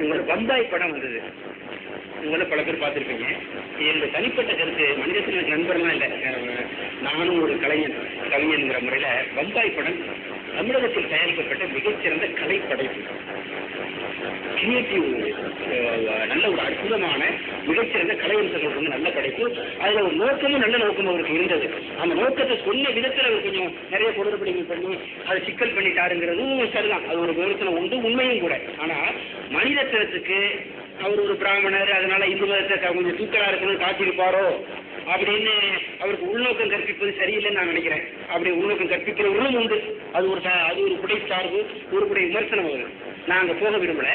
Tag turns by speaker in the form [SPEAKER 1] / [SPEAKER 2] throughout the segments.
[SPEAKER 1] உங்களோட பம்பாய் படம் வந்தது, உங்களை பல பேர் பார்த்துருப்பீங்க. என்னுடைய தனிப்பட்ட கருத்து, மனிதத்தின் நண்பர்லாம் இல்லை, நானும் ஒரு கவிஞன்கிற முறையில் பம்பாய் படம் தமிழகத்தில் தயாரிக்கப்பட்ட மிகச்சிறந்த கலைப்படைப்பு, கிரியேட்டிவ், நல்ல ஒரு அற்புதமான மிகச்சிறந்த கலையம்சங்கள் கொண்டு நல்ல படைப்பு. அதில் ஒரு நோக்கமும் நல்ல நோக்கமும் அவருக்கு இருந்தது. அந்த நோக்கத்தை சொன்ன விதத்தில் அவர் கொஞ்சம் நிறைய குளறுபடிகள் பண்ணி அதை சிக்கல் பண்ணிட்டாருங்கிறதும் சரிதான், அது ஒரு விமர்சனம் உண்டு, உண்மையும் கூட. ஆனால் மனிதத்திற்கு அவர் ஒரு பிராமணர், அதனால இந்து மதத்தை கொஞ்சம் தூக்கலா இருக்கணும்னு காத்திருப்பாரோ அப்படின்னு அவருக்கு உள்நோக்கம் கற்பிப்பது சரியில்லைன்னு நான் நினைக்கிறேன். அப்படி உள்நோக்கம் கற்பிக்கிறவர்களும் உண்டு, அது ஒரு குடை சார்பு, ஒரு குடை விமர்சனம் வருது. நான் அங்கே போக விரும்பல.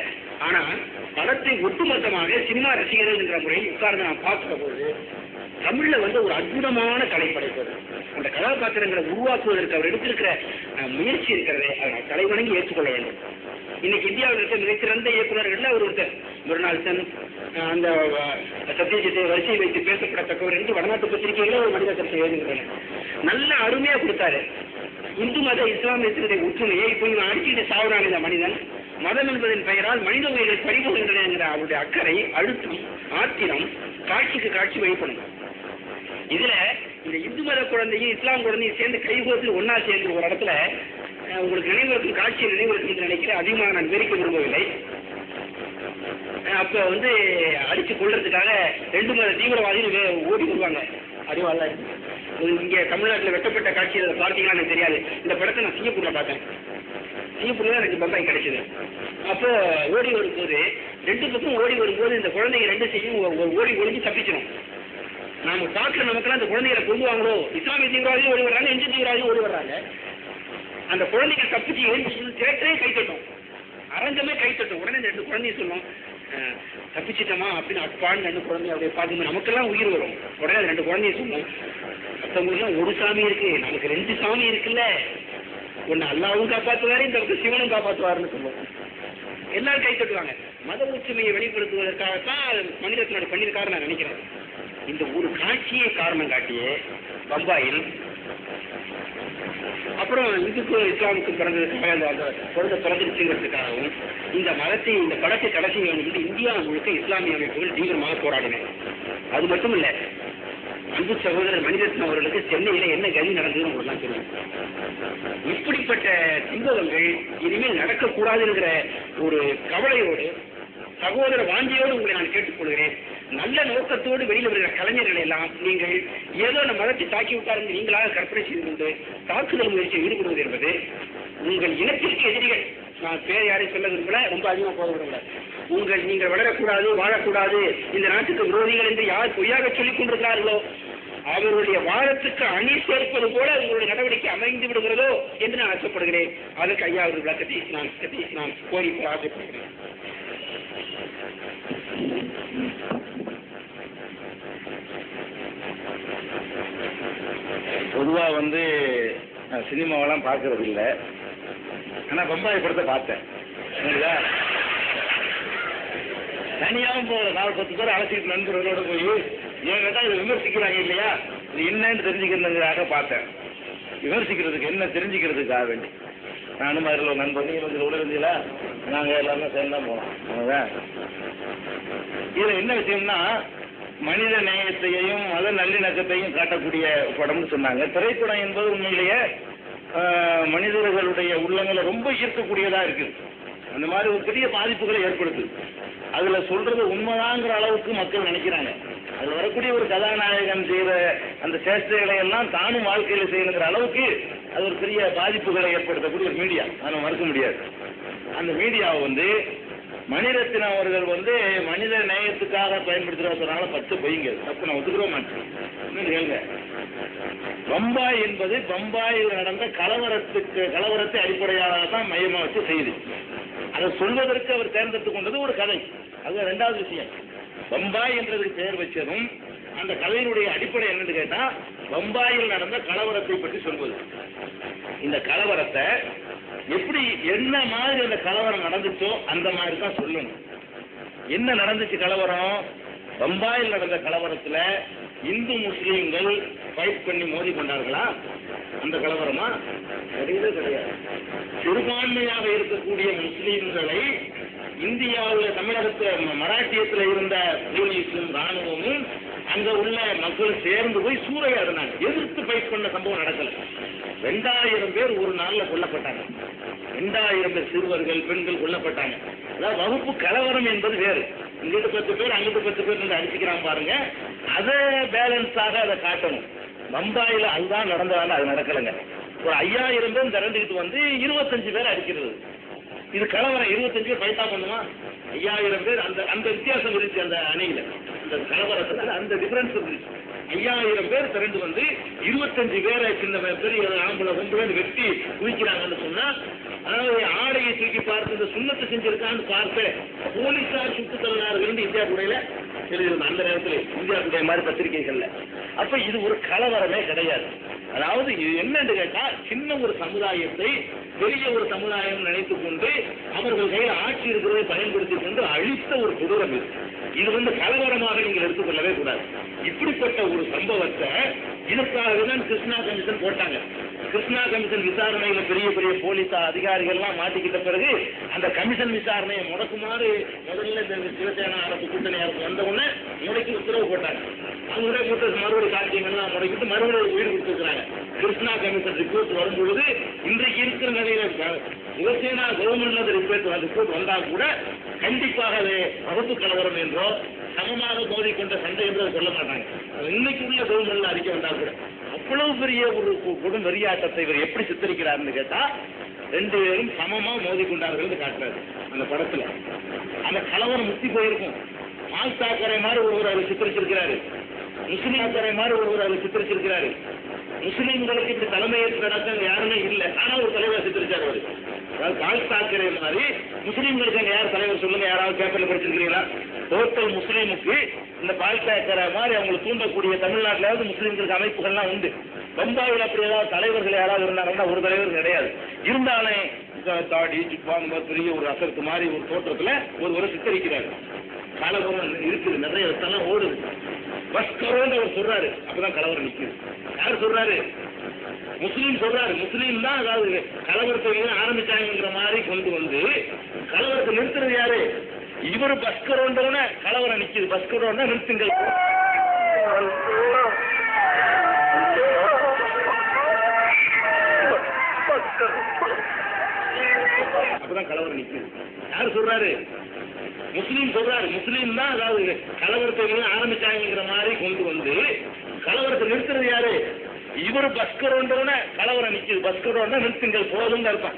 [SPEAKER 1] ஆனால் படத்தை ஒட்டுமொத்தமாக சினிமா ரசிகர்கள் என்ற முறையில் உட்கார்ந்து நான் பார்க்கிற போது தமிழ்ல ஒரு அற்புதமான கலை படைப்பது, அந்த கதாபாத்திரங்களை உருவாக்குவதற்கு அவர் எடுத்திருக்கிற முயற்சி இருக்கிறதே, அதை தலைவணங்கி ஏற்றுக்கொள்ள வேண்டும். இன்னைக்கு இந்தியாவில் இருக்க மிகச்சிறந்த இயக்குநர்கள் அவர் ஒருத்தர், முருநாள்சன், அந்த சத்யஜித்தை வரிசை வைத்து பேசப்படத்தக்கவர் என்று வடநாட்டு பத்திரிகைகளே ஒரு மனித கருத்தை எழுதுகின்றன. நல்ல அருமையா கொடுத்தாரு. இந்து மத இஸ்லாமியத்தினுடைய ஒற்றுமையை இப்போ இவன் அடிச்சுட்டு சாவரான இந்த மனிதன் மதம் என்பதன் பெயரால் மனித உயிரை பறிபோகின்றன என்கிற அவருடைய அக்கறை, அழுத்தம், ஆத்திரம் காட்சிக்கு காட்சி வெளிப்படும். இதுல இந்த இந்து மத குழந்தையும் இஸ்லாம் குழந்தையும் சேர்ந்து கைகோத்தில் ஒன்னா சேர்ந்து ஒரு இடத்துல உங்களுக்கு நினைவுறுத்தும் காட்சியை நினைவுறுத்தி நினைக்கிறேன். அதிகமாக நான் வெறிக்க விரும்பவில்லை. அப்ப அடிச்சு கொள்றதுக்காக 2 மத தீவிரவாதிகள் ஓடி வருவாங்க. அறிவாள இங்க தமிழ்நாட்டில் வெட்டப்பட்ட காட்சி அதை பார்த்தீங்கன்னா எனக்கு தெரியாது. இந்த படத்தை நான் சிங்கப்பூர்ல பார்த்தேன். சிங்கப்பூர்ல எனக்கு பம்பாய் கிடைச்சது. அப்போ ஓடி வரும்போது 2 பக்கம் ஓடி வரும்போது இந்த குழந்தைங்க 2 செய்யும் ஓடி ஒழிஞ்சு தப்பிச்சிடும். நாம பார்க்குற நமக்கெல்லாம் அந்த குழந்தைகளை கொண்டு வாங்களோ, இஸ்லாமிய தீவிரவாதியும் ஓடி வர்றாங்க, இந்திய தீவிரவாதியும் ஓடி வர்றாங்க. அந்த குழந்தைங்க தப்பிச்சு எழுதி திரட்டே கைத்தட்டும், அரங்கமே கைத்தட்டும். உடனே இந்த 2 குழந்தைய சொல்லும், தப்பிச்சிட்டோமா அப்படின்னு அப்பான்னு 2 குழந்தைய அப்படியே பார்த்து நமக்கெல்லாம் உயிர் வரும். உடனே அந்த 2 குழந்தைய சொல்லும், மற்றவங்களுக்குலாம் ஒரு சாமி இருக்கு, நமக்கு 2 சாமி இருக்குல்ல, ஒன்னு அல்லாவும் காப்பாற்றுவாரு, இந்த பக்கம் சிவனும் காப்பாற்றுவாருன்னு சொல்லுவோம். எல்லாரும் கை தட்டுவாங்க. மத ஒற்றுமையை வெளிப்படுத்துவதற்காகத்தான் மனிதத்தினோட பண்ணியிருக்காரு நான் நினைக்கிறேன். இந்த ஒரு காட்சியை காரணம் காட்டியே பம்பாயில், அப்புறம் இந்துக்கும் இஸ்லாமுக்கும் பிறந்ததுக்காக அந்த குழந்தை பிறந்துருச்சுங்கிறதுக்காகவும் இந்த மதத்தை, இந்த படத்தை கடைசி இந்தியா முழுக்க இஸ்லாமிய அமைப்புகள் தீவிரமாக போராடினேன். அது மட்டும் இல்லை, அன்பு சகோதரர் மணிரத்னம் அவர்களுக்கு சென்னையில என்ன கதி நடந்ததுன்னு உங்களுக்கு தெரியும். இப்படிப்பட்ட சம்பவங்கள் இனிமேல் நடக்கக்கூடாதுங்கிற ஒரு கவலையோடு, சகோதர வாஞ்சியோடு உங்களை நான் கேட்டுக்கொள்கிறேன். நல்ல நோக்கத்தோடு வெளியில் வருகிற கலைஞர்களை எல்லாம் நீங்கள் ஏதோ நம்ம மதத்தை தாக்கி விட்டார்கள் நீங்களாக கற்பனை செய்து கொண்டு தாக்குதல் முயற்சியில் ஈடுபடுவது என்பது உங்கள் இனத்திற்கு எதிரிகள். நான் பேர் யாரையும் சொல்ல விரும்பல, ரொம்ப அதிகமாக போக விரும்பல. நீங்கள் வளரக்கூடாது, வாழக்கூடாது, இந்த நாட்டுக்கு விரோதிகள் என்று யார் பொய்யாக சொல்லிக் கொண்டிருக்கிறார்களோ அவர்களுடைய வாதத்துக்கு அணி சேர்ப்பது போல உங்களுடைய நடவடிக்கை அமைந்து விடுகிறதோ என்று நான் ஆசைப்படுகிறேன். அதற்கு ஐயா அவர்கள் விளக்கத்தை நான் கோரி ஆசைப்படுகிறேன்.
[SPEAKER 2] பொதுவாக சினிமாவெல்லாம் பார்க்கறது இல்லை. ஆனால் பம்பாய் படத்தை பார்த்தேன். தனியாகவும் போகிற 4-10 பேர் அழைச்சிட்டு நண்பர்களோட போய் ஏன் கேட்டால் இதை விமர்சிக்கிறாங்க இல்லையா, இது என்னன்னு தெரிஞ்சுக்கிறதுக்காக பார்த்தேன். விமர்சிக்கிறதுக்கு என்ன தெரிஞ்சுக்கிறதுக்காக வேண்டி நானும் அதில் ஒரு நண்பர், நீங்கள் உள்ள இருந்தீங்களா, நாங்கள் எல்லாமே சேர்ந்து தான் போனோம். அதுதான் இதில் என்ன விஷயம்னா, மனித நேயத்தையும் மத நல்லிணக்கத்தையும் காட்டக்கூடிய படம்னு சொன்னாங்க. திரைப்படம் என்பது உண்மையிலேயே மனிதர்களுடைய உள்ளங்களை ரொம்ப ஈர்க்கக்கூடியதாக இருக்குது. அந்த மாதிரி ஒரு பெரிய பாதிப்புகளை ஏற்படுத்துது. அதில் சொல்றது உண்மைதாங்கிற அளவுக்கு மக்கள் நினைக்கிறாங்க. அதில் வரக்கூடிய ஒரு கதாநாயகன் செய்கிற அந்த சேஷ்டைகளை எல்லாம் தானும் வாழ்க்கையில் செய்யணுங்கிற அளவுக்கு அது ஒரு பெரிய பாதிப்புகளை ஏற்படுத்தக்கூடிய ஒரு மீடியா, அதை மறுக்க முடியாது. அந்த மீடியாவை மணிரத்னம் அவர்கள் மனித நேயத்துக்காக பயன்படுத்துறதுனால 10 பொய்ங்க, தப்பு நான் ஒத்துக்கிற மாட்டேன். கேளுங்க, பம்பாய் என்பது பம்பாயில் நடந்த கலவரத்தை அடிப்படையாக தான் மையமாக வச்சு செய்து அதை சொல்வதற்கு அவர் தேர்ந்தெடுத்துக் கொண்டது ஒரு கதை. அது 2வது விஷயம். பம்பாய் என்றதுக்கு பெயர் வச்சதும் அந்த கதையினுடைய அடிப்படை என்னன்னு கேட்டா, பம்பாயில் நடந்த கலவரத்தை பற்றி சொல்வது. இந்த கலவரத்தை எப்படி, என்ன மாதிரி அந்த கலவரம் நடந்துச்சோ அந்த மாதிரி தான் சொல்லணும். என்ன நடந்துச்சு கலவரம்? பம்பாயில் நடந்த கலவரத்துல இந்து முஸ்லீம்கள் ஃபைட் பண்ணி மோதி கொண்டார்களா? அந்த கலவரமா? கிடையவே கிடையாது. சிறுபான்மையாக இருக்கக்கூடிய முஸ்லீம்களை இந்தியாவில் தமிழகத்தில் மராட்டியத்தில் இருந்த போலீஸும் ராணுவமும் அங்க உள்ள மக்களும் சேர்ந்து போய் சூறையாடினாங்க. எதிர்த்து ஃபைட் பண்ண சம்பவம் நடக்கல. 2000 பேர் ஒரு நாள்ல கொல்லப்பட்டாங்க. 2000 பேர் சிறுவர்கள் பெண்கள் கொல்லப்பட்டாங்க. அதாவது வகுப்பு கலவரம் என்பது வேறு. இங்கிட்டு 10 பேர் அங்கிட்டு 10 பேர் அடிச்சுக்கிறான் பாருங்க. அதை பேலன்ஸாக அதை காட்டணும். பம்பாயில அதுதான் நடந்ததால அது நடக்கலைங்க. ஒரு 5000 பேர் திரண்டுகிட்டு வந்து 25 பேர் அடிக்கிறது. இது கலவரம். 25 பேர் ஃபைட்டா பண்ணுமா? 5000 பேர் அந்த வித்தியாசம் இருந்துச்சு. அந்த அணியில அந்த கலவரத்துல அந்த டிஃபரன்ஸ் இருந்துச்சு. 5000 பேர் திரண்டு வந்து 25 பேரை சின்ன பெரிய ஆம்பளை பொம்பளை வெட்டி குவிக்கிறாங்கன்னு சொன்னா, அதாவது ஆடையை தூக்கி பார்த்து இந்த சுண்ணத்தை செஞ்சிருக்கான்னு பார்த்து போலீசார் சுட்டு தள்ளினார்கள் இந்தியா கூடையில எழுதியிருந்த அந்த நேரத்தில் இந்தியா கூடைய மாதிரி பத்திரிகைகள்ல. அப்ப இது ஒரு கலவரமே கிடையாது. அதாவது இது என்னன்னு கேட்டா, சின்ன ஒரு சமுதாயத்தை பெரிய ஒரு சமுதாயம் நினைத்துக் கொண்டு அவர்கள் கையில் ஆட்சி இருக்கிறதை பயன்படுத்திக் கொண்டு அழித்த ஒரு கொடூரம் இது. இது கலவரமாக நீங்கள் எடுத்துக்கொள்ளவே கூடாது. இப்படிப்பட்ட ஒரு சம்பவத்தை இதற்காக தான் கிருஷ்ணா கமிஷன் போட்டாங்க. கிருஷ்ணா கமிஷன் விசாரணையில பெரிய பெரிய போலீஸ் அதிகாரிகள் எல்லாம் மாட்டிக்கிட்ட பிறகு அந்த கமிஷன் விசாரணையை முடக்குமாறு முதல்ல இந்த சிவசேனா அரசு கூட்டணி அரசு வந்த உடனே முடக்கி உத்தரவு போட்டாங்க. அவங்களே கூட்ட மறுபடியும் சாட்சியங்கள்லாம் முடக்கிட்டு மறுபடியும் உயிர் கொடுத்துருக்காங்க. கிருஷ்ணா கமிஷன் ரிப்போர்ட் வரும்பொழுது இன்றைக்கு இருக்கிற நிலையில சிவசேனா கவர்மெண்ட்ல ரிப்போர்ட் வந்தா கூட கண்டிப்பாக அது வகுப்பு கலவரம் என்றோ சமமாக மோதி கொண்ட சண்டை என்று சொல்ல மாட்டாங்க. இன்னைக்கு உள்ள கவர்மெண்ட்ல அறிக்கை வந்தா கூட அவ்வளவு பெரிய ஒரு கொடும் வெறியாட்டத்தை இவர் எப்படி சித்தரிக்கிறார்னு கேட்டா, 2 பேரும் சமமா மோதி கொண்டார்கள் காட்டுறாரு அந்த படத்துல. அந்த கலவரம் முத்தி போயிருக்கும். மால் தாக்கரை மாதிரி ஒருவர் அவர் சித்தரிச்சிருக்கிறாரு. முஸ்லிம் தாக்கரை மாதிரி ஒருவர் அவர் சித்தரிச்சிருக்கிறாரு. முஸ்லிம்களுக்கு இப்படி தலைமையேற்று நடக்க யாருமே இல்லை, ஆனா ஒரு தலைவர் சித்தரிச்சார் அவரு. அதாவது பால் தாக்கரே மாதிரி முஸ்லீம்களுக்கு அங்க யார் தலைவர் சொல்லுங்க, யாராவது பேப்பர்ல படிச்சிருக்கிறீங்களா? டோட்டல் முஸ்லீமுக்கு இந்த பால் தாக்கரை மாதிரி அவங்களை தூண்டக்கூடிய தமிழ்நாட்டிலாவது முஸ்லீம்களுக்கு அமைப்புகள்லாம் உண்டு. பம்பாயில் அப்படி ஏதாவது தலைவர்கள் யாராவது இருந்தாங்கன்னா ஒரு தலைவர் கிடையாது. இருந்தாலும் தாடி ஜிப்பாங்க பெரிய ஒரு அசரத்து மாதிரி ஒரு தோற்றத்துல ஒரு சித்தரிக்கிறாரு. கலவரம் இருக்குது, நிறைய இடத்தெல்லாம் ஓடுது. பஸ்கரோன்னு அவர் சொல்றாரு. அப்பதான் கலவரம் நிற்குது. யார் சொல்றாரு? முஸ்லீம் சொல்றாரு. முஸ்லீம் தான் அதாவது கலவரத்தை ஆரம்பிச்சாங்கிற மாதிரி கொண்டு வந்து கலவரத்தை நிறுத்துறது யாரு? இவர் பஸ்கரோன்றவன கலவரம் நிற்குது. பஸ்கரோன்னா நிறுத்துங்கள். அப்பதான் கலவரம் நிற்குது. யார் சொல்றாரு? முஸ்லீம் சொல்றாரு. முஸ்லீம் தான் அதாவது கலவரத்தை ஆரம்பிச்சாங்கிற மாதிரி கொண்டு வந்து கலவரத்தை நிறுத்துறது யாரு? இவர் பஸ்கரோன்றவன கலவரம் நிற்குது. பஸ்கரோன்னா நிறுத்துங்கள் போதும்னு அர்த்தம்.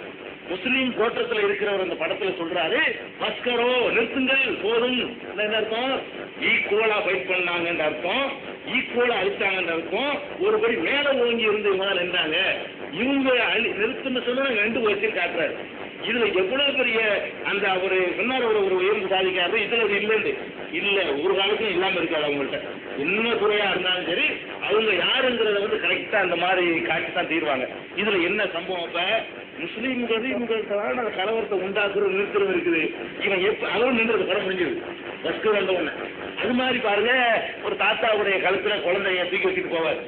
[SPEAKER 2] முஸ்லீம் தோற்றத்தில் இருக்கிறவர் அந்த படத்துல சொல்றாரு, பஸ்கரோ நிறுத்துங்கள் போதும். என்ன அர்த்தம்? ஈக்குவலா ஃபைட் பண்ணாங்கன்னு அர்த்தம். ஈக்குவலா அழிச்சாங்கன்னு அர்த்தம். ஒருபடி மேல ஓங்கி இருந்து இவங்க நின்றாங்க. இவங்க நிறுத்துன்னு சொன்னா 2 வச்சு காட்டுறாரு. இதுல எவ்வளவு பெரிய அந்த அவரு சொன்னார் ஒரு உயர்ந்து சாதிக்காரு. இதுல இல்லைன்னு இல்ல, ஒரு காலத்தும் இல்லாம இருக்காது அவங்கள்ட்ட. என்ன துறையா இருந்தாலும் சரி அவங்க யாருங்கிறத கரெக்டா அந்த மாதிரி காட்டி தான் தீர்வாங்க. இதுல என்ன சம்பவம்? இப்ப முஸ்லீம்கள் இவங்க கலவரத்தை உண்டாக்குறது நிறுத்துறது இருக்குது. இவன் அதுவும் நின்றது படம் முடிஞ்சது பஸ்க்கு வந்த உடனே. அது மாதிரி பாருங்க, ஒரு தாத்தாவுடைய கழுத்துல குழந்தைய தூக்கி வச்சுட்டு போவார்.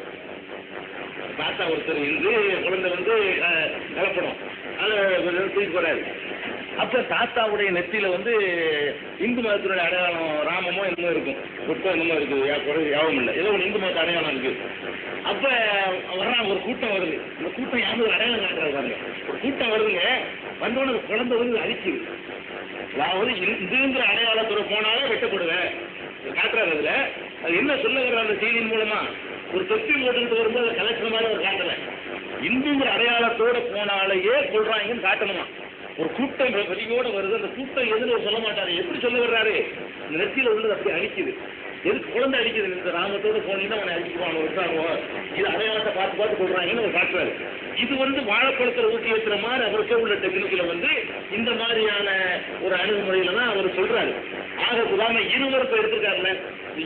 [SPEAKER 2] தாத்தா ஒருத்தர் இருந்து குழந்தை கலப்படம் அதை தூக்கி போறாரு. அப்ப தாத்தாவுடைய நெத்தியில இந்து மதத்தினுடைய அடையாளம் ராமமோ என்னமோ இருக்கும், புத்தம் என்னமோ இருக்குது, யாவும் இல்லை, ஏதோ ஒரு இந்து மதத்து அடையாளம் இருக்கு. அப்ப வர்றாங்க, ஒரு கூட்டம் வருது. இந்த கூட்டம் யாரும் அடையாளம் காட்டுறாரு பாருங்க. ஒரு கூட்டம் வருதுங்க, வந்தோன்னு குழந்தை அழிச்சுது. அதாவது இந்துங்கிற அடையாளத்தோட போனாலே வெட்டப்படுவேன் காட்டுறாரு. அதுல அது என்ன சொல்ல வர்ற அந்த செய்தியின் மூலமா, ஒரு தொப்பி போட்டுக்கிட்டு வரும்போது கலெக்டர் மாதிரி ஒரு காட்டல, இந்துங்கிற அடையாளத்தோட போனாலேயே சொல்றாங்கன்னு காட்டணுமா. ஒரு கூட்டம் வெளியோட வருது, அந்த கூட்டம் எதுன்னு சொல்ல மாட்டாரு. எப்படி சொல்ல வர்றாரு? இந்த நெத்தியில உள்ளது அப்படி அழிக்குது. எதுக்கு குழந்தை அழிக்குது? இந்த ராமத்தோட போனீங்கன்னா அவனை அழிச்சுக்குவான் விட்டாங்க. இது அடையாளத்தை பார்த்து சொல்றாங்கன்னு அவர் காட்டுறாரு. இது வாழைப்பழத்தில் ஊட்டி ஏற்றுற மாதிரி அவருக்கே உள்ள டெக்னிக்கில் இந்த மாதிரியான ஒரு அணுகுமுறையில தான் அவர் சொல்றாரு. ஆக உதாரண இருவருக்கு எடுத்துக்காருல,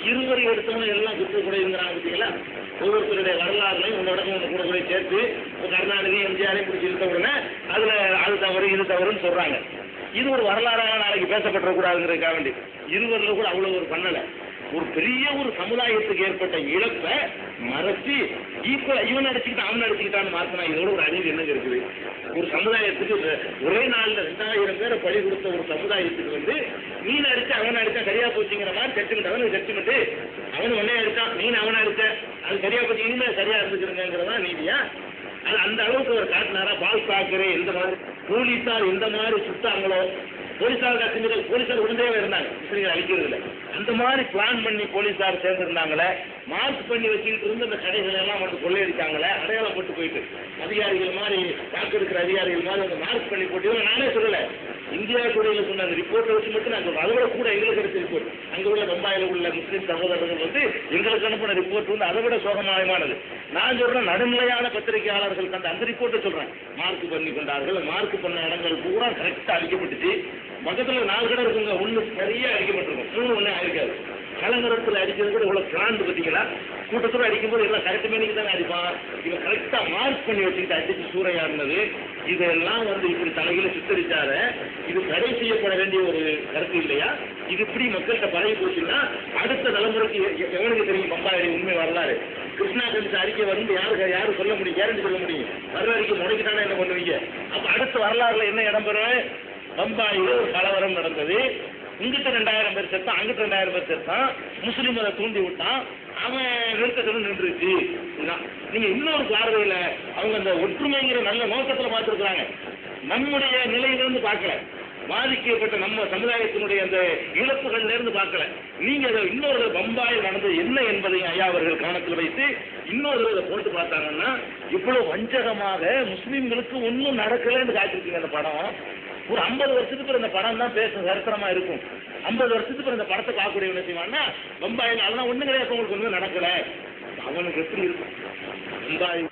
[SPEAKER 2] இருவரை எடுத்தவங்க எல்லாம் குற்றக்குறைங்கிறாங்க பார்த்தீங்களா. ஒவ்வொருத்தருடைய வரலாறுலையும் ஒன்று கூட கூட சேர்த்து கருணாநிதி எம்ஜிஆரையும் பிடிச்சி இழுத்த உடனே அதுல அது தவறு இது தவறுன்னு சொல்றாங்க. இது ஒரு வரலாறாக நாளைக்கு பேசப்படக்கூடாதுங்கிறதுக்காக வேண்டி இருவரில் கூட அவ்வளவு ஒரு பண்ணலை. ஒரு பெரிய ஒரு சமுதாயத்துக்கு ஏற்பட்ட இழப்பை மறைச்சு ஈக்குவலா இவன் அடிச்சுக்கிட்டான் அவன் அடிச்சுக்கிட்டான்னு மாத்தினா இதோட ஒரு அறிவு என்னங்க இருக்குது? ஒரு சமுதாயத்துக்கு ஒரே நாள்ல 2000 பேரை பழி கொடுத்த ஒரு சமுதாயத்துக்கு நீ அடிச்ச அவன் அடிச்சா சரியா போச்சுங்கிற மாதிரி ஜட்ஜ்மெண்ட் அவனுக்கு ஜட்ஜ்மெண்ட் அவனு உடனே அடிச்சான் நீ அவனை அடிச்ச அது சரியா போச்சு இனிமே சரியா இருந்துக்கிறங்கிறதா நீதியா? அது அந்த அளவுக்கு அவர் காட்டினாரா? பால் தாக்கரே எந்த மாதிரி போலீஸார் எந்த மாதிரி சுட்டாங்களோ போலீஸார் கட்சிகள் போலீஸார் உடனே இருந்தாங்க முஸ்லீம்கள் அழிக்கிறது இல்லை அந்த மாதிரி பிளான் பண்ணி போலீஸார் சேர்ந்திருந்தாங்களே மார்க் பண்ணி வச்சுக்கிட்டு இருந்து அந்த கடைகள் எல்லாம் கொள்ளையடிச்சாங்களே அடையாளம் போட்டு போயிட்டு அதிகாரிகள் மாதிரி வாக்கெடுக்கிற அதிகாரிகள் மாதிரி அந்த மார்க் பண்ணி போட்டு நானே சொல்லலை இந்தியா துறையில் சொன்ன அந்த ரிப்போர்ட்டை வச்சு மட்டும் நான் சொல்றேன். அதை விட கூட எங்களுக்கு கிடைச்ச ரிப்போர்ட் அங்கே உள்ள பம்பாயில் உள்ள முஸ்லீம் சகோதரர்கள் எங்களுக்கு அனுப்பின ரிப்போர்ட் அதை விட சோகமானது. நான் சொல்றேன் நடுநிலையான பத்திரிகையாளர்கள் அந்த ரிப்போர்ட்டை சொல்றேன். மார்க் பண்ணி கொண்டார்கள் மார்க் பண்ண இடங்கள் பூரா கரெக்டா அடிக்கப்பட்டுச்சு. பக்கத்துல 4 கடை இருக்குங்க ஒண்ணு சரியா அடிக்கப்பட்டிருக்கும் 3 ஒண்ணு ஆயிருக்காது. கலங்கரத்தில் அடிக்கிறது கூட இவ்வளவு பிளான் பார்த்தீங்களா? கூட்டத்தோடு அடிக்கும்போது எல்லாம் கரெக்ட் மேனிக்கு தானே அடிப்பான். இவன் கரெக்டா மார்க் பண்ணி வச்சுக்கிட்டு அடிச்சு சூறையாடினது இதெல்லாம் இப்படி தலையில சித்தரிச்சார இது தடை செய்யப்பட வேண்டிய ஒரு கருத்து இல்லையா? இது இப்படி மக்கள்கிட்ட பரவி போச்சுன்னா அடுத்த தலைமுறைக்கு எவனுக்கு தெரியும் பம்பாய் உண்மை வரலாறு? கிருஷ்ணா கமிஷ அறிக்கை வந்து யாரு சொல்ல முடியும்? கேரண்டி சொல்ல முடியும்? வரலாறுக்கு முனைக்கிட்டானே என்ன பண்ணுவீங்க? அப்ப அடுத்த வரலாறுல என்ன இடம்பெறும்? பம்பாயில் ஒரு கலவரம் நடந்தது. இங்கிட்ட 2000 பேர் செத்தான் அங்கிட்ட 2000 பேர் செத்தான். முஸ்லீம் அதை தூண்டி விட்டான். அவன் நிறுத்தத்தில் நின்றுச்சு. நீங்க இன்னொரு பார்வையில அவங்க அந்த ஒற்றுமைங்கிற நல்ல நோக்கத்துல பார்த்திருக்கிறாங்க. நம்முடைய நிலையிலிருந்து பார்க்கல, பாதிக்கப்பட்ட நம்ம சமுதாயத்தினுடைய அந்த இழப்புகள்ல இருந்து பார்க்கல. நீங்க அதை இன்னொரு பம்பாயில் நடந்தது என்ன என்பதையும் ஐயா அவர்கள் கவனத்தில் வைத்து இன்னொரு இதை போட்டு பார்த்தாங்கன்னா இவ்வளவு வஞ்சகமாக முஸ்லீம்களுக்கு ஒன்றும் நடக்கலன்னு காட்டிருக்கீங்க. அந்த படம் ஒரு 50 வருஷத்துக்கு பிறகு இந்த படம் தான் பேச சரித்திரமா இருக்கும். 50 வருஷத்துக்கு பிறகு இந்த படத்தை பார்க்கக்கூடிய என்ன செய்வான்னா பம்பாயில் அதெல்லாம் ஒண்ணு கிடையாது உங்களுக்கு ஒன்றும் நடக்கல. அவனுக்கு எப்படி இருக்கும் பம்பாய்?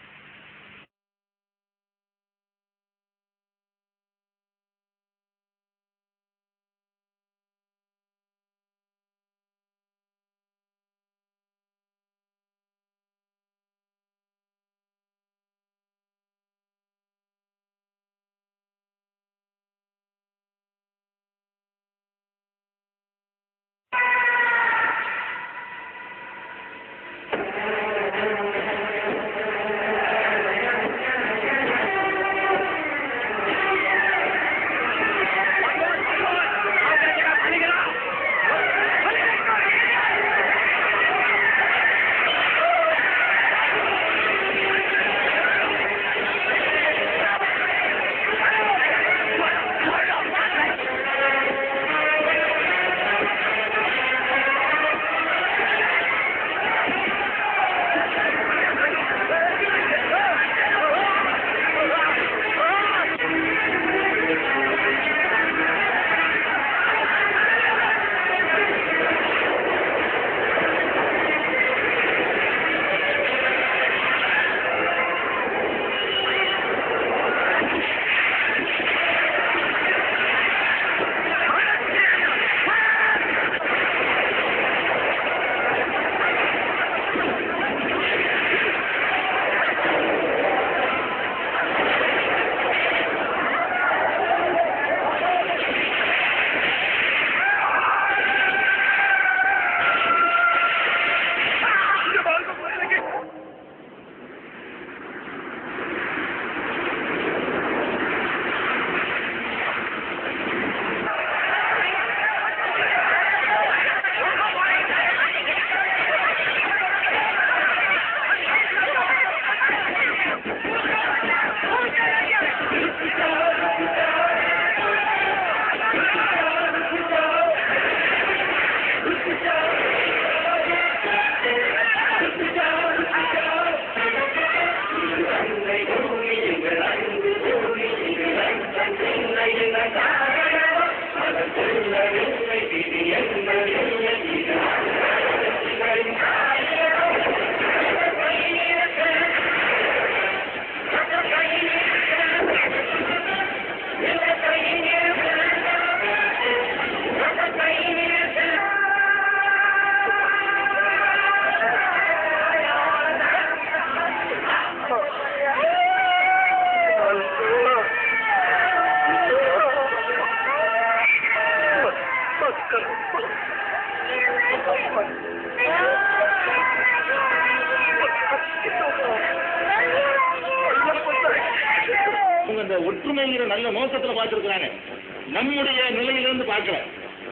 [SPEAKER 2] அந்த ஒற்றுமைங்கிற நல்ல நோக்கத்துல பார்த்திருக்கிறாங்க. நம்முடைய நிலையிலிருந்து பார்க்கல,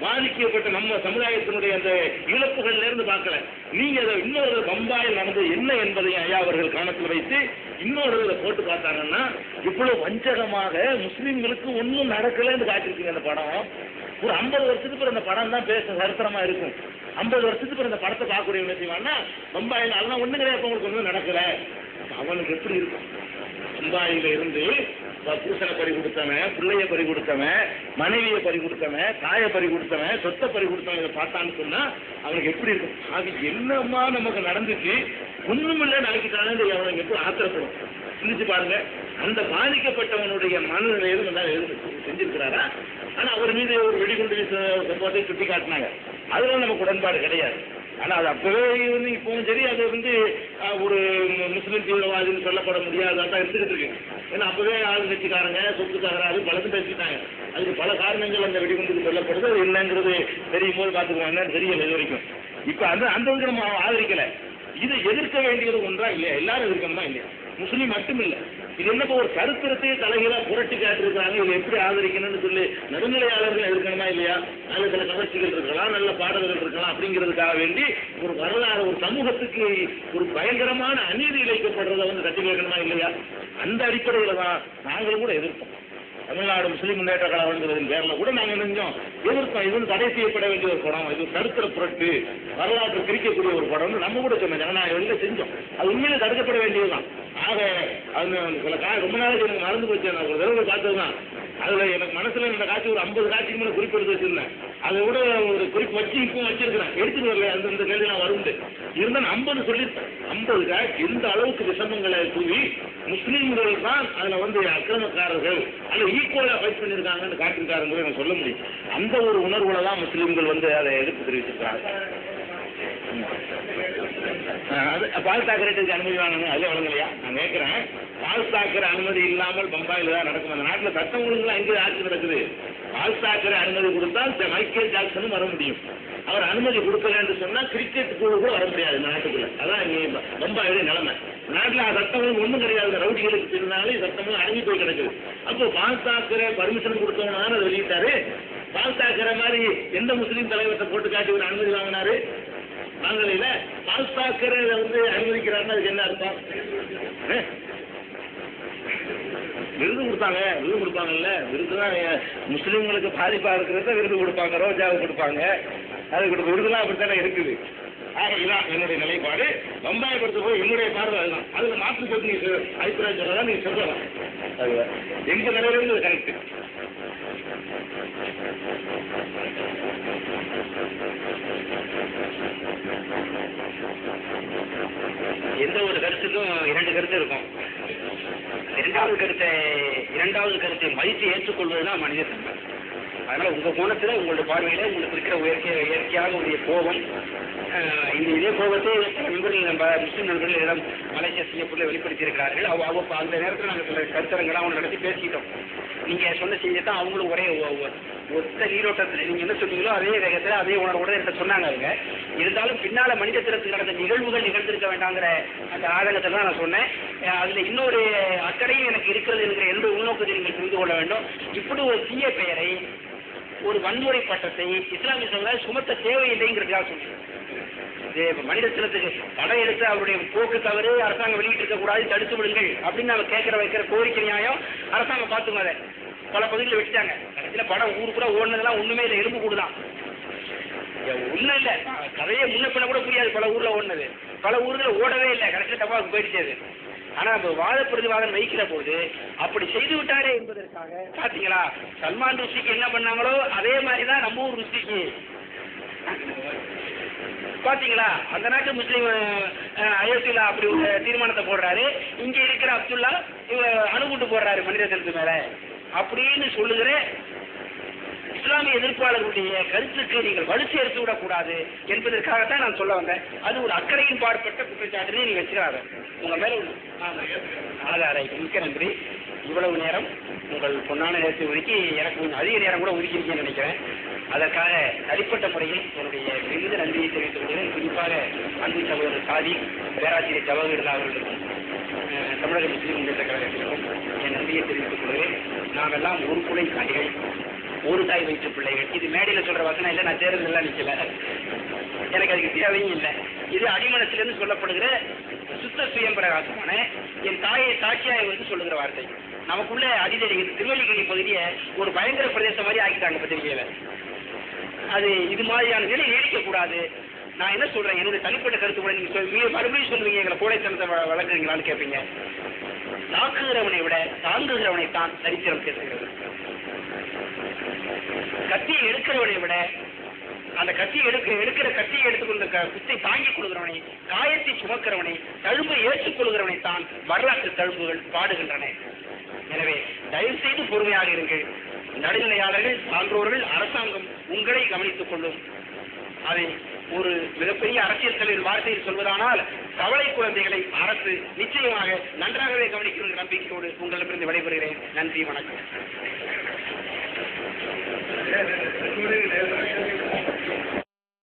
[SPEAKER 2] பாதிக்கப்பட்ட நம்ம சமுதாயத்தினுடைய அந்த இழப்புகள்ல இருந்து பார்க்கல. நீங்க அதை இன்னொரு பம்பாயில் நடந்தது என்ன என்பதையும் ஐயா அவர்கள் கவனத்தில் வைத்து இன்னொரு இதை போட்டு பார்த்தாங்கன்னா இவ்வளவு வஞ்சகமாக முஸ்லீம்களுக்கு ஒன்றும் நடக்கலன்னு காட்டிருக்கீங்க. அந்த படம் ஒரு 50 வருஷத்துக்கு பிறகு அந்த படம் தான் பேச சரித்திரமா இருக்கும். 50 வருஷத்துக்கு பிறகு அந்த படத்தை பார்க்கக்கூடிய நினைச்சீங்கன்னா பம்பாயில் அதெல்லாம் ஒண்ணு கிடையாது, உங்களுக்கு ஒன்றும் நடக்கல. அவனுக்கு எப்படி இருக்கும்? பம்பாயில இருந்து பூசனை பறி கொடுத்தவன், பிள்ளைய பறி கொடுத்தவன், மனைவியை பறி கொடுத்தவன், தாயை பறி கொடுத்தவன், சொத்தை பறி கொடுத்தவன் இதை பார்த்தான்னு சொன்னா அவனுக்கு எப்படி இருக்கும்? அது என்னமா நமக்கு நடந்துச்சு, ஒண்ணுமில்ல நாளைக்குத்தானே அவனுக்கு எப்படி ஆத்திரப்படும். சிந்திச்சு பாருங்க. அந்த பாதிக்கப்பட்டவனுடைய மனநிலையில செஞ்சிருக்கிறாரா? ஆனா அவர் மீது ஒரு வெடிகுண்டு போதை சுட்டி காட்டினாங்க. அதுல நமக்கு உடன்பாடு கிடையாது. ஆனா அது அப்பவே இப்பவும் சரி, அது ஒரு முஸ்லீம் தீவிரவாதின்னு சொல்லப்பட முடியாதான் இருந்துகிட்டு இருக்கு. ஏன்னா அப்பவே ஆளுங்கட்சிக்காரங்க சொத்து தகராறு பலரும் பேசிட்டாங்க. அதுக்கு பல காரணங்கள் அந்த வெடிகுண்டுக்கு சொல்லப்படுது. அது என்னங்கிறது தெரியும் போது பார்த்துக்குவோம், என்னன்னு தெரியல இது வரைக்கும். இப்ப அந்த நம்ம ஆதரிக்கல. இது எதிர்க்க வேண்டியது ஒன்றா இல்லையா? எல்லாரும் எதிர்க்கணுமா இல்லையா? முஸ்லீம் மட்டும் இல்ல. இது என்ன ஒரு சரித்திரத்தையே தலைகீழா புரட்டி காட்டிருக்காங்க. இது எப்படி ஆதரிக்கணும்னு சொல்லி நடுநிலையாளர்கள் எதிர்க்கணுமா இல்லையா? நல்ல சில கவர்ச்சிகள் இருக்கலாம், நல்ல பாடல்கள் இருக்கலாம். அப்படிங்கிறதுக்காக வேண்டி ஒரு வரலாறு, ஒரு சமூகத்துக்கு ஒரு பயங்கரமான அநீதி இழைக்கப்படுறதை தட்டி கேட்கணுமா இல்லையா? அந்த அடிப்படையில தான் நாங்களும் கூட எதிர்ப்போம். தமிழ்நாடு முஸ்லீம் முன்னேற்ற கழகத்தின் பேர்ல கூட நாங்க நினைஞ்சோம் எதிர்த்தோம். இது தடை செய்யப்பட வேண்டிய ஒரு படம், இது சரித்திர புரட்டு, வரலாற்று பிரிக்கக்கூடிய ஒரு படம் நம்ம கூட சொன்னோம். ஜனநாயகம் செஞ்சோம். அது உண்மையிலே தடுக்கப்பட வேண்டியதுதான். ஆக அது சில ரொம்ப நாளைக்கு எனக்கு மறந்து போச்சு. நான் ஒரு தடவை பார்த்ததுதான். அதுல எனக்கு மனசுல இந்த காட்சி ஒரு 50 காட்சிக்கு மேல குறிப்பெடுத்து வச்சிருந்தேன். அதை விட ஒரு குறிப்பு வச்சு இப்பவும் வச்சிருக்கிறேன். எடுத்துட்டு வரல, அந்த கேள்வி நான் வருண்டு இருந்தால் 50 சொல்லியிருக்கேன். 50 காட்சி எந்த அளவுக்கு விஷமங்களை தூவி முஸ்லீம்கள் தான் அதுல அக்கிரமக்காரர்கள் அல்ல ஈக்குவலா ஃபைட் பண்ணிருக்காங்கன்னு காட்டிருக்காருங்கிறது எனக்கு சொல்ல முடியும். அந்த ஒரு உணர்வுல தான் முஸ்லீம்கள் அதை எதிர்ப்பு தெரிவிச்சிருக்காங்க. பால் தாக்கரேட்டுக்கு அனுமதி வாங்கணும், அதுல வழங்கலையா? நான் கேட்கிறேன். பால் தாக்கர அனுமதி இல்லாமல் பம்பாயில தான் நடக்கும். அந்த நாட்டில் சட்டம் ஒழுங்குலாம் எங்கே ஆட்சி நடக்குது? பால் தாக்கர அனுமதி கொடுத்தால் மைக்கேல் ஜாக்சனும் வர முடியும். அவர் அனுமதி கொடுக்கலன்னு சொன்னா கிரிக்கெட் குழு கூட வர முடியாது இந்த நாட்டுக்குள்ள. அதான் இங்க பம்பாயுடைய நிலைமை. நாட்டில் சட்டம் ஒன்றும் கிடையாது. ரவுடிகளுக்கு பின்னாலே சட்டமும் அடங்கி போய் கிடக்குது. அப்போ பால் தாக்கர பர்மிஷன் கொடுத்தவன தானே அதை வெளியிட்டாரு. பால் தாக்கர மாதிரி எந்த முஸ்லீம் தலைவர்கிட்ட போட்டு காட்டி ஒரு அனுமதி வாங்கினாரு? வாங்கலையில. பால் தாக்கரை அனுமதிக்கிறாருன்னு அதுக்கு என்ன அர்த்தம்? விருது கொடுத்தாங்க, விருது கொடுப்பாங்கல்ல. விருதுதான் முஸ்லீம்களுக்கு பாதிப்பா இருக்கிறத விருது கொடுப்பாங்க, ரோஜாவுக்கு கொடுப்பாங்க. அதுக்கு விருதுலாம் அப்படித்தானே இருக்குது. ஆக இதான் என்னுடைய நிலைப்பாடு. பம்பாயை பொறுத்த போய் என்னுடைய பார்வை அதுதான். அதுல மாற்று சொல்லி நீ அபிப்பிராயம் சொல்லலாம், நீங்க சொல்லலாம். அதுதான் எங்க நிலையிலிருந்து கரெக்ட்.
[SPEAKER 1] எந்த ஒரு கருத்துக்கும் 2 கருத்து இருக்கும். இரண்டாவது கருத்தை மதித்து ஏற்றுக்கொள்வதுதான் மனிதத்தன்மை. அதனால உங்க கோணத்துல, உங்களுடைய பார்வையில உங்களுக்கு இருக்கிற இயற்கையாக உடைய கோபம், இதே கோபத்தை நண்பர்கள், நம்ம முஸ்லீம் நண்பர்கள் இடம் மலேசியா சிங்கப்பூர்ல வெளிப்படுத்தியிருக்கிறார்கள். அந்த நேரத்தில் நாங்கள் சில கருத்தரங்களை அவங்க நடத்தி பேசிக்கிட்டோம். நீங்க சொன்ன செய்திதான் அவங்களும் ஒரே ஒத்த நீரோட்டத்தில் நீங்க என்ன சொன்னீங்களோ அதே வேகத்தில் அதே உணர்வோட என்கிட்ட சொன்னாங்க. அவங்க இருந்தாலும் பின்னால மனிதத்திற்கு நடந்த நிகழ்வுகள் நிகழ்ந்திருக்க வேண்டாங்கிற அந்த ஆதங்கத்தை தான் நான் சொன்னேன். அதுல இன்னொரு அக்கறையும் எனக்கு இருக்கிறது என்கிற எந்த உள்நோக்கத்தை நீங்கள் புரிந்து கொள்ள வேண்டும். இப்படி ஒரு தீய பெயரை, ஒரு வன்முறை பட்டத்தை இஸ்லாமிய சமுதாயம் சுமத்த தேவையில்லைங்கிறதுக்காக சொன்னேன். மனிதத்தினத்துக்கு தடை எடுத்து அவருடைய போக்கு தவறு அரசாங்கம் வெளியிட்டு இருக்க கூடாது, தடுத்து விடுங்கள் அப்படின்னு நம்ம வைக்கிற கோரிக்கை நியாயம் அரசாங்கம் பார்த்துங்க. அதை பல பகுதியில் வச்சுட்டாங்க. கடைசியில் படம் ஊரு கூட ஓடுனதெல்லாம் ஒண்ணுமே இல்லை, எலும்பு கூடுதான். ஒன்றும் இல்லை, கதையை முன்ன பின்ன கூட புரியாது. பல ஊர்ல ஓடுனது, பல ஊர்கள் ஓடவே இல்லை, கடைசியில் டப்பாவுக்கு போயிடுச்சது. ஆனா நம்ம வாத பிரதிவாதம் வைக்கிற போது அப்படி செய்து விட்டாரே என்பதற்காக பாத்தீங்களா, சல்மான் ருஷ்டிக்கு என்ன பண்ணாங்களோ அதே மாதிரிதான் நம்ம ஊர் ருஷ்டிக்கு. பாத்தீங்களா, அந்த நாட்டு முஸ்லீம் அயோத்தியில அப்படி ஒரு தீர்மானத்தை போடுறாரு, இங்க இருக்கிற அப்துல்லா அணுகுண்டு போடுறாரு மனிதத்திற்கு மேல அப்படின்னு சொல்லுகிற இஸ்லாமிய எதிர்ப்பாளர்களுடைய கருத்துக்கு நீங்கள் வலு சேர்த்து விடக்கூடாது என்பதற்காகத்தான் நான் சொல்ல வந்தேன். அது ஒரு அக்கறையின் பாடுபட்ட குற்றச்சாட்டு நீங்க வச்சுக்கிறாங்க உங்க மேல. ஆதாரை மிக்க நன்றி. இவ்வளவு நேரம் உங்கள் பொன்னான நேரத்தை ஒதுக்கி எனக்கு கொஞ்சம் அதிக நேரம் கூட ஒதுக்கிருக்கேன்னு நினைக்கிறேன். அதற்காக தனிப்பட்ட முறையில் என்னுடைய மிகுந்த நன்றியை தெரிவித்துக் கொள்கிறேன். குறிப்பாக அன்பு சகோதரர் சாதி பேராசிரியர் ஜவஹர்லால் அவர்களுக்கும் தமிழக முஸ்லீம் முன்னேற்ற கழகத்திற்கும் என் நன்றியை தெரிவித்துக் கொள்கிறேன். நாமெல்லாம் ஒரு குலை தாய்கள், ஒரு தாய் வயிற்று பிள்ளைகள். இது மேடையில் சொல்ற வசனம் இல்லை, நான் தேர்தலெல்லாம் நிற்கல, எனக்கு அதுக்கு தேவையும் இல்லை. இது அடிமனத்திலிருந்து சொல்லப்படுகிற சுத்த சுயம் பிரகாசமான என் தாயை சாட்சியாக வந்து சொல்லுகிற வார்த்தை. நமக்குள்ள அதிதறிகிறது. திருவள்ளிக்கணி பகுதியை ஒரு பயங்கர பிரதேசம் மாதிரி ஆக்கிட்டாங்க பத்திரிகையில. அது இது மாதிரியான நிலை நீடிக்கக்கூடாது. நான் என்ன சொல்றேன், என்னுடைய தனிப்பட்ட கருத்து கூட நீங்க மறுபடியும் சொல்லுவீங்க, எங்களை கோடைத்தனத்தை வளர்க்குறீங்களான்னு கேட்பீங்க. தாக்குகிறவனை விட தாங்குகிறவனை தான் சரித்திரம் பேசுகிறது. கத்தியை எடுக்கிறவனை விட அந்த கத்தியை எடுக்கிற கத்தியை எடுத்துக்கொண்ட குத்தை தாங்கிக் கொள்கிறவனை, காயத்தை சுமக்கிறவனை, தழும்பை ஏற்றுக்கொள்கிறவனை தான் வரலாற்று தழும்புகள் பாடுகின்றன. எனவே தயவு செய்து பொறுமையாக இருங்கள். நடுநிலையாளர்கள், சான்றோர்கள், அரசாங்கம் உங்களை கவனித்துக் கொள்ளும். அதை ஒரு மிகப்பெரிய அரசியல் தலைவர் வார்த்தையில் சொல்வதானால் கவலை குழந்தைகளை அரசு நிச்சயமாக நன்றாகவே கவனிக்கும் என்ற நம்பிக்கையோடு உங்களிடமிருந்து விடைபெறுகிறேன். நன்றி, வணக்கம்.